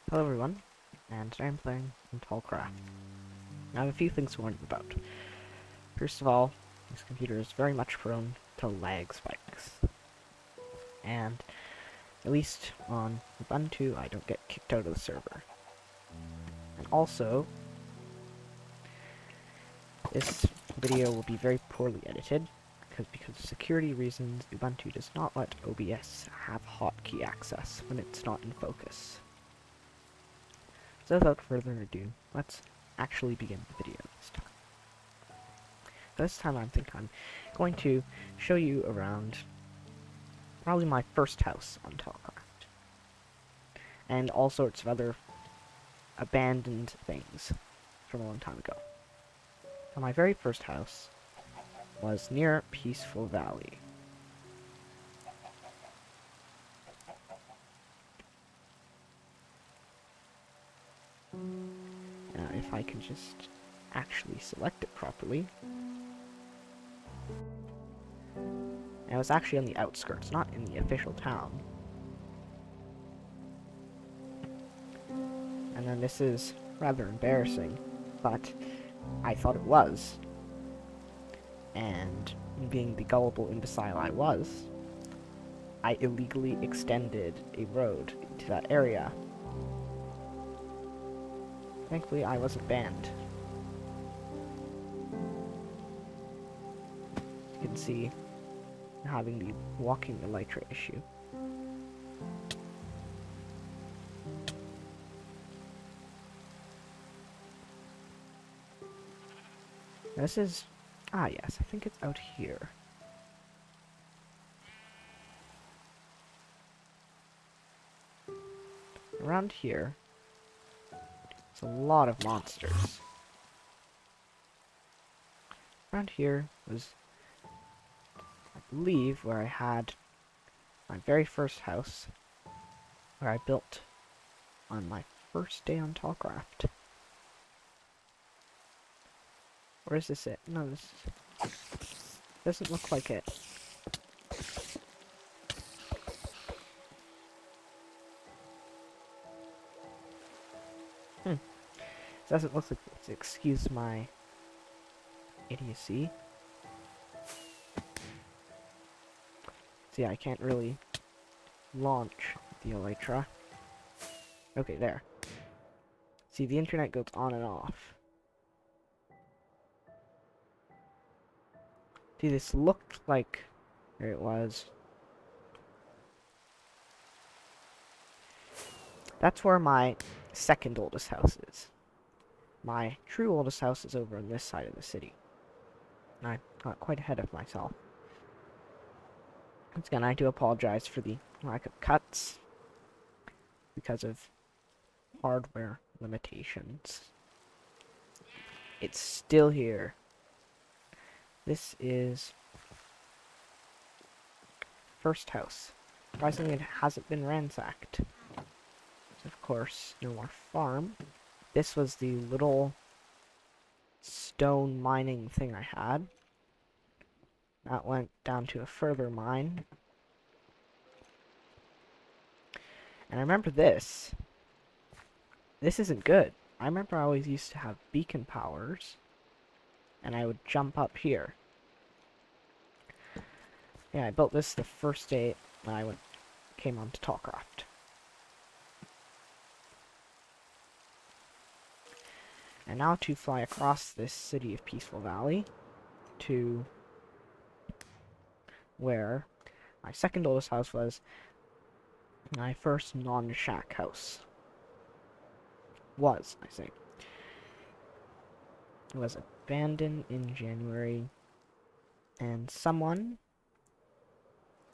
Hello everyone, and today I'm playing some Tallcraft. I have a few things to warn you about. First of all, this computer is very much prone to lag spikes. And at least on Ubuntu, I don't get kicked out of the server. And also, this video will be very poorly edited, because of security reasons, Ubuntu does not let OBS have hotkey access when it's not in focus. So without further ado, let's actually begin the video this time. This time I'm going to show you around probably my first house on Tallcraft. And all sorts of other abandoned things from a long time ago. So my very first house was near Peaceful Valley. Now if I can just actually select it properly. And it was actually on the outskirts, not in the official town. And then this is rather embarrassing, but I thought it was. And being the gullible imbecile I was, I illegally extended a road into that area. Thankfully, I wasn't banned. You can see I'm having the walking elytra issue. This is... Ah, yes, I think it's out here. Around here, there's a lot of monsters. Around here was, I believe, where I had my very first house, where I built on my first day on Tallcraft. Or is this it? No, this doesn't look like it. Doesn't look like it. Excuse my idiocy. See, I can't really launch the elytra. Okay, there. See, the internet goes on and off. See, this looked like where it was. That's where my second oldest house is. My true oldest house is over on this side of the city. I got quite ahead of myself. Once again, I do apologize for the lack of cuts because of hardware limitations. It's still here. This is first house. Surprisingly, it hasn't been ransacked. Of course, no more farm. This was the little stone mining thing I had. That went down to a further mine. And I remember this. This isn't good. I remember I always used to have beacon powers. And I would jump up here. Yeah, I built this the first day when I came on to Tallcraft. And now to fly across this city of Peaceful Valley to where my second oldest house was, my first non-shack house. Was, I say. It was abandoned in January, and someone,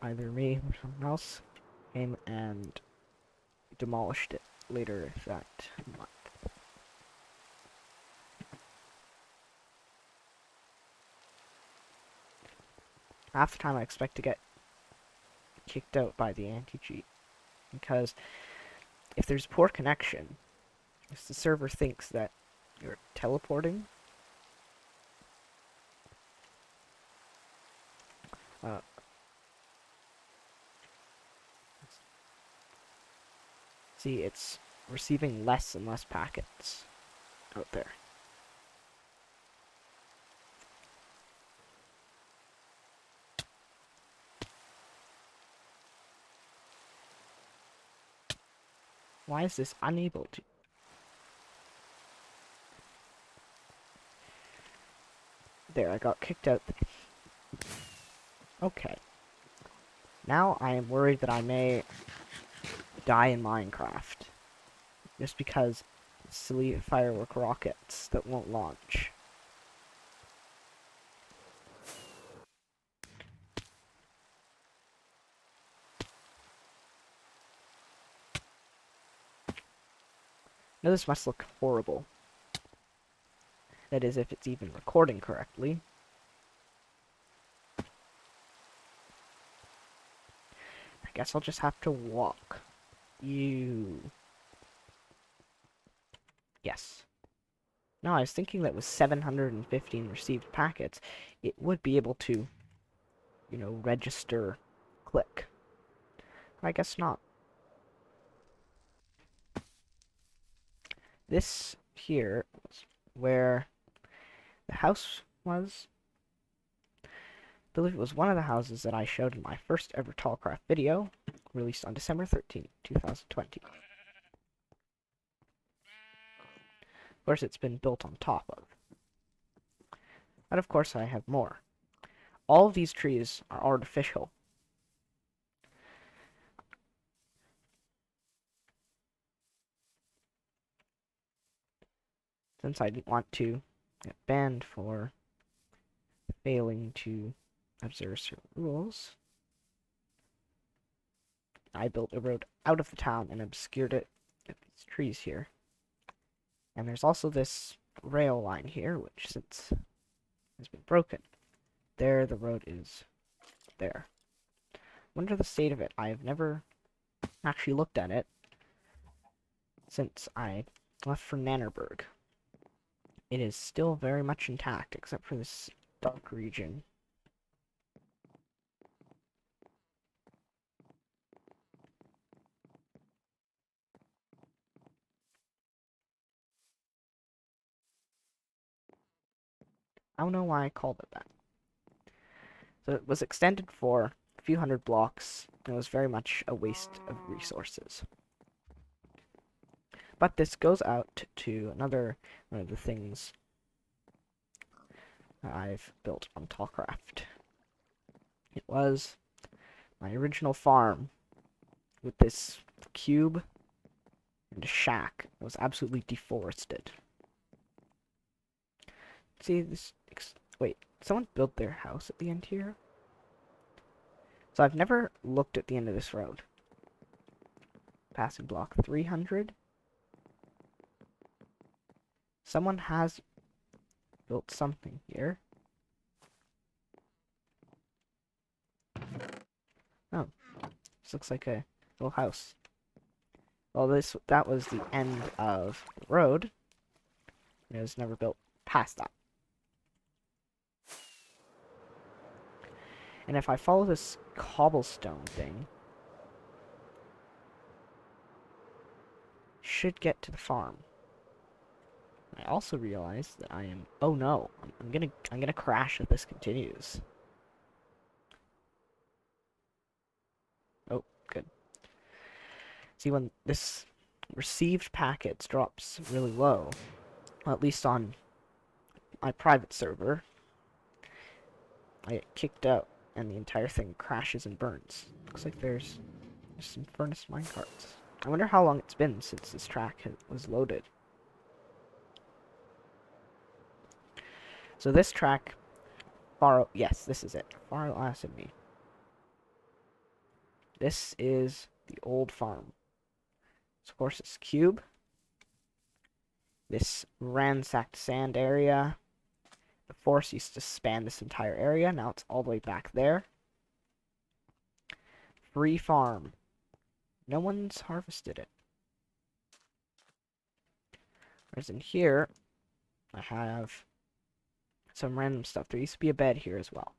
either me or someone else, came and demolished it later that month. Half the time I expect to get kicked out by the anti-cheat, because if there's poor connection, if the server thinks that you're teleporting, see, it's receiving less and less packets out there. Why is this unable to? There, I got kicked out. Okay. Now I am worried that I may die in Minecraft. Just because silly firework rockets that won't launch. Now this must look horrible. That is, if it's even recording correctly. I guess I'll just have to walk. Yes. No, I was thinking that with 715 received packets, it would be able to, you know, register click. I guess not. This here was where the house was. I believe it was one of the houses that I showed in my first ever Tallcraft video, released on December 13th, 2020. Of course, it's been built on top of. And of course, I have more. All of these trees are artificial. Since I didn't want to get banned for failing to observe certain rules, I built a road out of the town and obscured it with these trees here. And there's also this rail line here, which since has been broken. There, the road is there. Wonder the state of it. I have never actually looked at it since I left for Nannerberg. It is still very much intact, except for this dark region. I don't know why I called it that. So it was extended for a few hundred blocks, and it was very much a waste of resources. But this goes out to another one of the things that I've built on Tallcraft. It was my original farm with this cube and a shack. It was absolutely deforested. See this? Wait, someone built their house at the end here? So I've never looked at the end of this road. Passing block 300. Someone has built something here. Oh, this looks like a little house. Well, that was the end of the road. It was never built past that. And if I follow this cobblestone thing, should get to the farm. I also realized that I am. Oh no! I'm gonna crash if this continues. Oh, good. See, when this received packets drops really low, well, at least on my private server, I get kicked out and the entire thing crashes and burns. Looks like there's some furnace minecarts. I wonder how long it's been since this track was loaded. So this track, yes, this is it. Far outlasted me. This is the old farm. So of course it's cube. This ransacked sand area. The forest used to span this entire area. Now it's all the way back there. Free farm. No one's harvested it. Whereas in here, I have some random stuff. There used to be a bed here as well.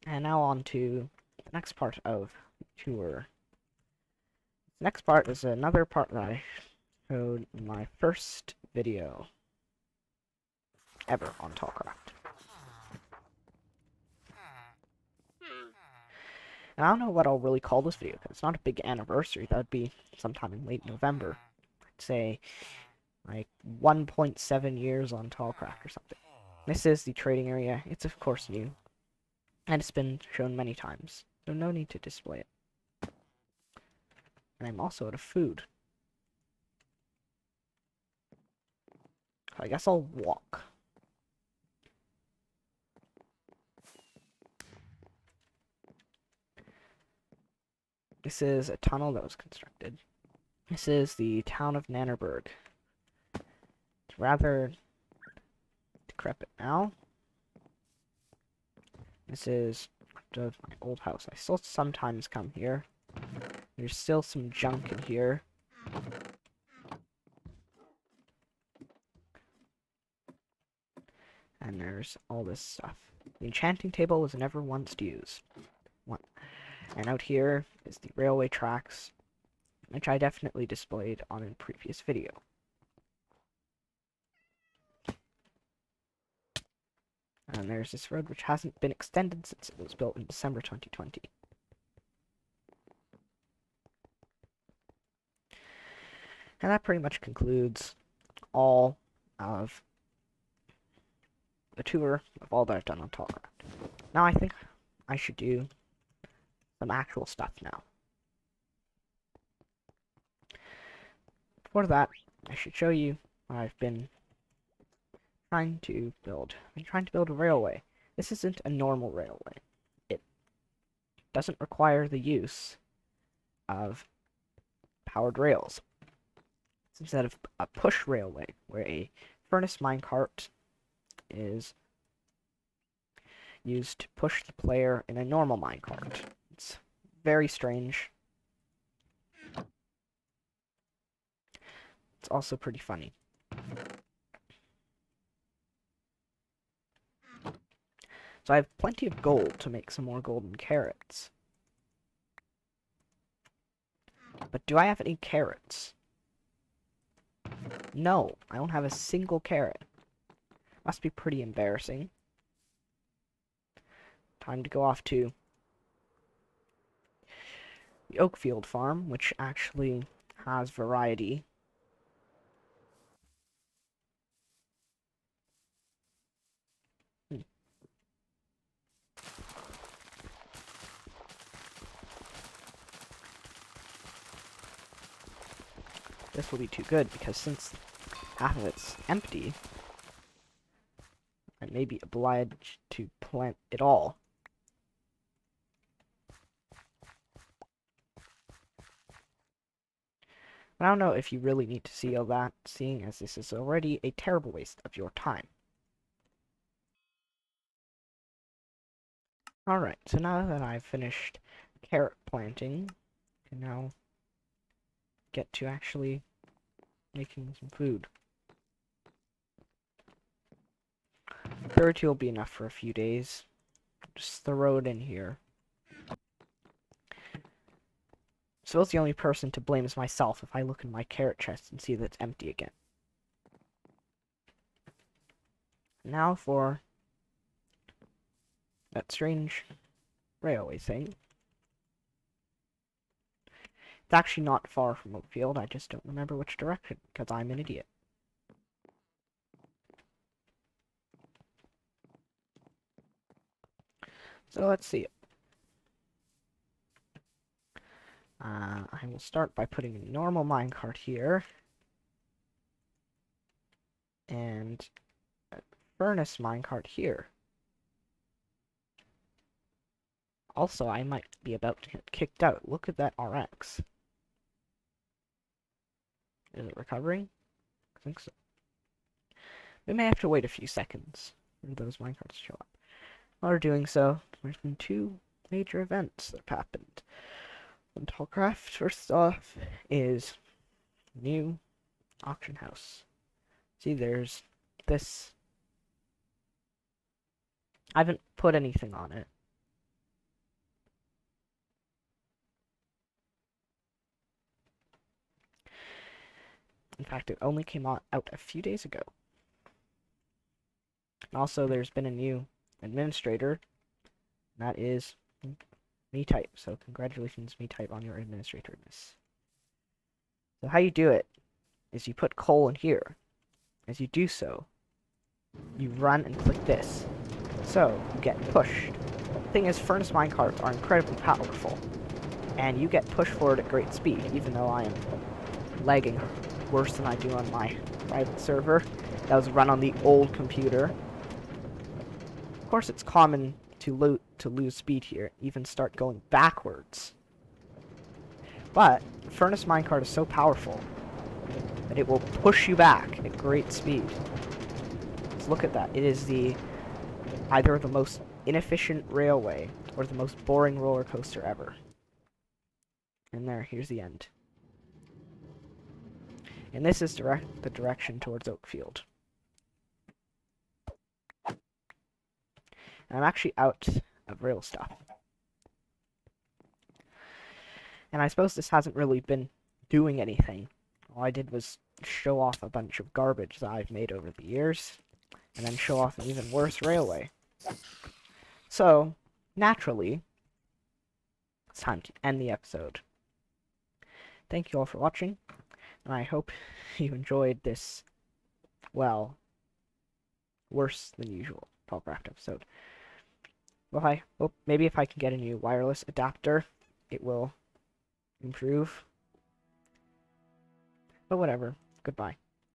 And now on to the next part of the tour. The next part is another part that I showed in my first video ever on Tallcraft. And I don't know what I'll really call this video, because it's not a big anniversary. That would be sometime in late November. I'd say, like, 1.7 years on Tallcraft or something. This is the trading area. It's, of course, new. And it's been shown many times, so no need to display it. And I'm also out of food. So I guess I'll walk. This is a tunnel that was constructed. This is the town of Nannerberg. It's rather decrepit now. This is my old house. I still sometimes come here. There's still some junk in here. And there's all this stuff. The enchanting table was never once used. And out here is the railway tracks, which I definitely displayed on a previous video. And there's this road which hasn't been extended since it was built in December 2020. And that pretty much concludes all of the tour of all that I've done on Tallcraft. Now I think I should do some actual stuff now. For that, I should show you what I've been trying to build. I'm trying to build a railway. This isn't a normal railway. It doesn't require the use of powered rails. It's instead of a push railway, where a furnace minecart is used to push the player in a normal minecart. It's very strange. It's also pretty funny. So I have plenty of gold to make some more golden carrots. But do I have any carrots? No, I don't have a single carrot. Must be pretty embarrassing. Time to go off to the Oakfield farm, which actually has variety. This will be too good, because since half of it's empty, I may be obliged to plant it all. But I don't know if you really need to see all that, seeing as this is already a terrible waste of your time. Alright, so now that I've finished carrot planting, I can now get to actually making some food. 30 will be enough for a few days. Just throw it in here. Suppose the only person to blame is myself if I look in my carrot chest and see that it's empty again. Now for that strange railway thing. It's actually not far from Oakfield, I just don't remember which direction, because I'm an idiot. So let's see it. I will start by putting a normal minecart here. And a furnace minecart here. Also, I might be about to get kicked out. Look at that RX. Is it recovering? I think so. We may have to wait a few seconds for those minecarts to show up. While doing so, there's been two major events that have happened. On Tallcraft, first off, is new auction house. See, there's this. I haven't put anything on it. In fact, it only came out a few days ago. And also, there's been a new administrator, and that is MeType. So congratulations, MeType, on your administratorness. So how you do it is you put coal in here. As you do so, you run and click this. So you get pushed. The thing is, furnace minecarts are incredibly powerful, and you get pushed forward at great speed, even though I am lagging worse than I do on my private server. That was run on the old computer. Of course, it's common to lose speed here, even start going backwards. But furnace minecart is so powerful that it will push you back at great speed. Let's look at that. It is either the most inefficient railway or the most boring roller coaster ever. And here's the end. And this is the direction towards Oakfield. And I'm actually out of rail stuff. And I suppose this hasn't really been doing anything. All I did was show off a bunch of garbage that I've made over the years, and then show off an even worse railway. So, naturally, it's time to end the episode. Thank you all for watching, and I hope you enjoyed this, well, worse than usual Tallcraft episode. Well, I hope maybe if I can get a new wireless adapter, it will improve. But whatever. Goodbye.